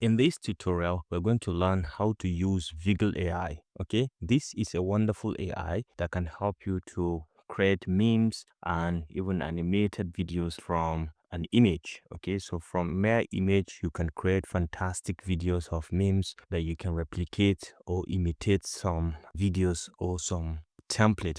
In this tutorial, we're going to learn how to use Viggle AI. Okay, this is a wonderful AI that can help you to create memes and even animated videos from an image. Okay, so from mere image, you can create fantastic videos of memes that you can replicate or imitate some videos or some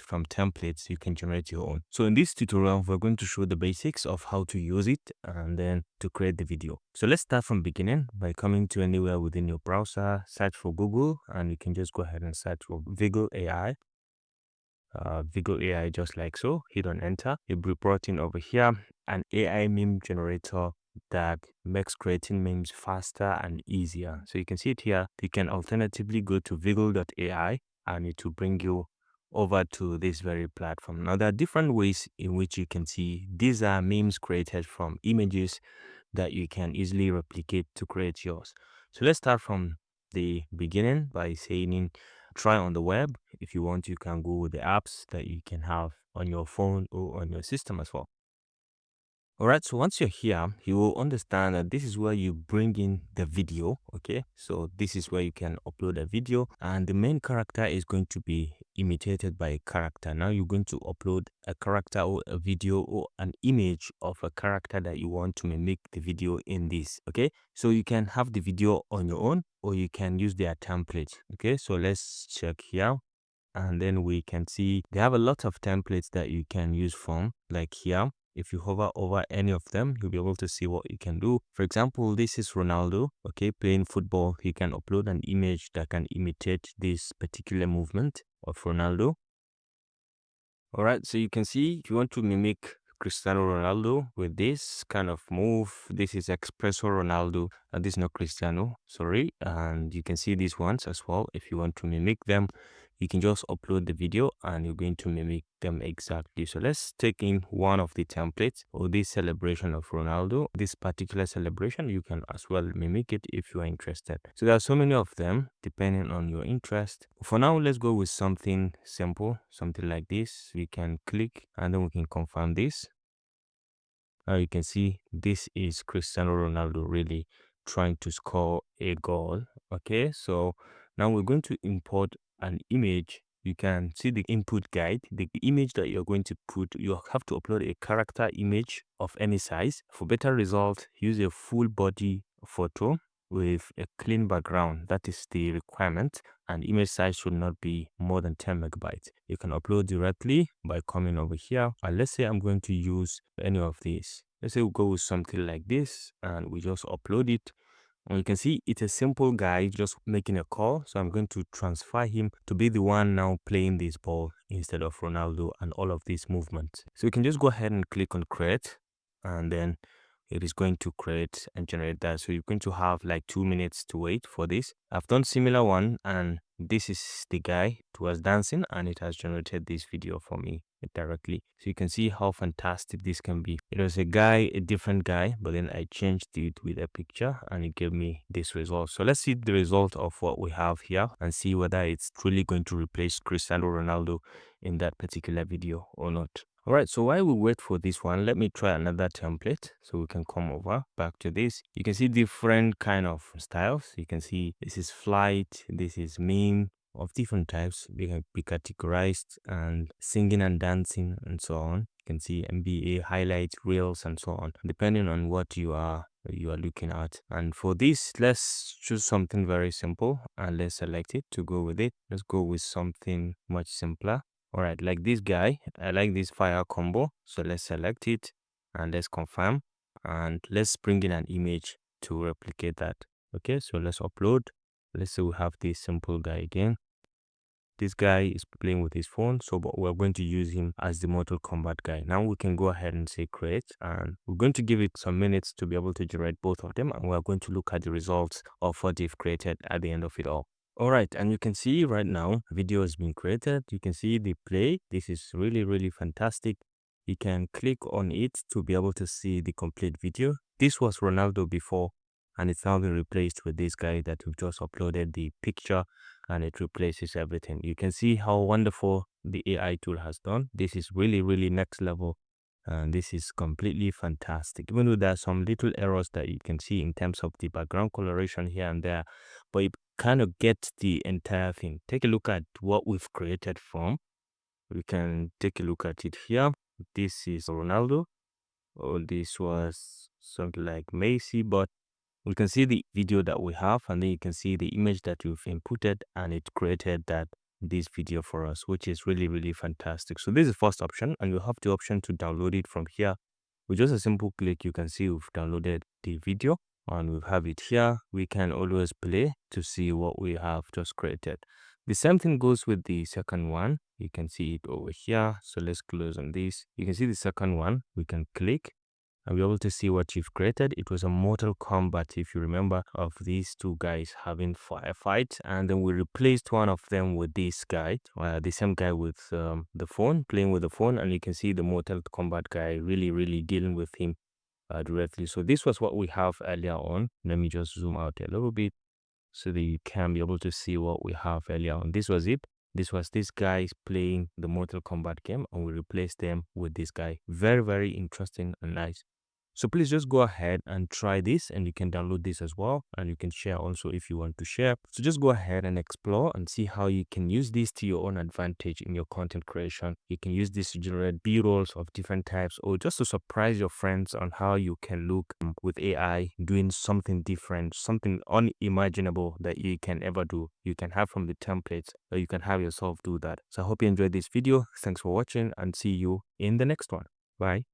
from templates you can generate your own. So in this tutorial we're going to show the basics of how to use it and then to create the video. So let's start from beginning by coming to anywhere within your browser, search for Google, and you can just go ahead and search for Viggle AI. Viggle AI, just like so. Hit on enter. You'll be brought in over here, an AI meme generator that makes creating memes faster and easier. So you can see it here. You can alternatively go to Viggle.ai and it will bring you over to this very platform. Now there are different ways in which you can see these are memes created from images that you can easily replicate to create yours. So let's start from the beginning by saying try on the web. If you want, you can go with the apps that you can have on your phone or on your system as well. All right, so once you're here, you will understand that this is where you bring in the video. Okay, so this is where you can upload a video and the main character is going to be imitated by a character. Now you're going to upload a character or a video or an image of a character that you want to mimic the video in this. Okay, so you can have the video on your own or you can use their template. Okay, so let's check here. And then we can see they have a lot of templates that you can use from, like here. If you hover over any of them, you'll be able to see what you can do. For example, this is Ronaldo, okay, playing football. He can upload an image that can imitate this particular movement of Ronaldo. All right, so you can see if you want to mimic Cristiano Ronaldo with this kind of move, this is Espresso Ronaldo, and this is not Cristiano, sorry. And you can see these ones as well. If you want to mimic them, you can just upload the video and you're going to mimic them exactly. So let's take in one of the templates or this celebration of Ronaldo. This particular celebration, you can as well mimic it if you are interested. So there are so many of them depending on your interest. For now, let's go with something simple, something like this. We can click and then we can confirm this. Now you can see this is Cristiano Ronaldo really trying to score a goal. Okay, so now we're going to import an image. You can see the input guide. The image that you're going to put, you have to upload a character image of any size. For better results, use a full body photo with a clean background. That is the requirement, and image size should not be more than 10 megabytes. You can upload directly by coming over here, and let's say I'm going to use any of these. Let's say we go with something like this and we just upload it. And you can see it's a simple guy just making a call. So I'm going to transfer him to be the one now playing this ball instead of Ronaldo and all of these movements. So you can just go ahead and click on create, and then it is going to create and generate that. So you're going to have like 2 minutes to wait for this. I've done similar one, and this is the guy who was dancing and it has generated this video for me directly. So you can see how fantastic this can be. It was a different guy, but then I changed it with a picture and it gave me this result. So let's see the result of what we have here and see whether it's truly going to replace Cristiano Ronaldo in that particular video or not. All right, so while we wait for this one, let me try another template. So we can come over back to this. You can see different kind of styles. You can see this is flight, this is meme of different types. They can be categorized and singing and dancing and so on. You can see NBA highlights, reels and so on, depending on what you are looking at. And for this, let's choose something very simple and let's select it to go with it. Let's go with something much simpler. All right, like this guy, I like this fire combo. So let's select it and let's confirm, and let's bring in an image to replicate that. Okay, so let's upload. Let's say we have this simple guy again. This guy is playing with his phone, so but we're going to use him as the Mortal Kombat guy. Now we can go ahead and say create, and we're going to give it some minutes to be able to generate both of them, and we're going to look at the results of what they've created at the end of it all. All right, and you can see right now video has been created. You can see the play. This is really fantastic. You can click on it to be able to see the complete video. This was Ronaldo before, and it's now been replaced with this guy that we've just uploaded the picture, and it replaces everything. You can see how wonderful the AI tool has done. This is really next level And this is completely fantastic, even though there are some little errors that you can see in terms of the background coloration here and there, but it kind of gets the entire thing. Take a look at what we've created from. We can take a look at it here. This is Ronaldo. Oh, this was something like Messi, but we can see the video that we have, and then you can see the image that you've inputted, and it created this video for us, which is really, really fantastic. So this is the first option, and you have the option to download it from here. With just a simple click, you can see we've downloaded the video and we have it here. We can always play to see what we have just created. The same thing goes with the second one. You can see it over here. So let's close on this. You can see the second one. We can click and be able to see what you've created. It was a Mortal Kombat, if you remember, of these two guys having a fight, and then we replaced one of them with this guy, the same guy with the phone, playing with the phone, and you can see the Mortal Kombat guy really dealing with him directly. So this was what we have earlier on. Let me just zoom out a little bit so that you can be able to see what we have earlier on. This was it. This was this guy playing the Mortal Kombat game, and we replaced them with this guy. Very interesting and nice. So please just go ahead and try this, and you can download this as well, and you can share also if you want to share. So just go ahead and explore and see how you can use this to your own advantage in your content creation. You can use this to generate B-rolls of different types, or just to surprise your friends on how you can look with AI doing something different, something unimaginable that you can ever do. You can have from the templates, or you can have yourself do that. So I hope you enjoyed this video. Thanks for watching, and see you in the next one. Bye.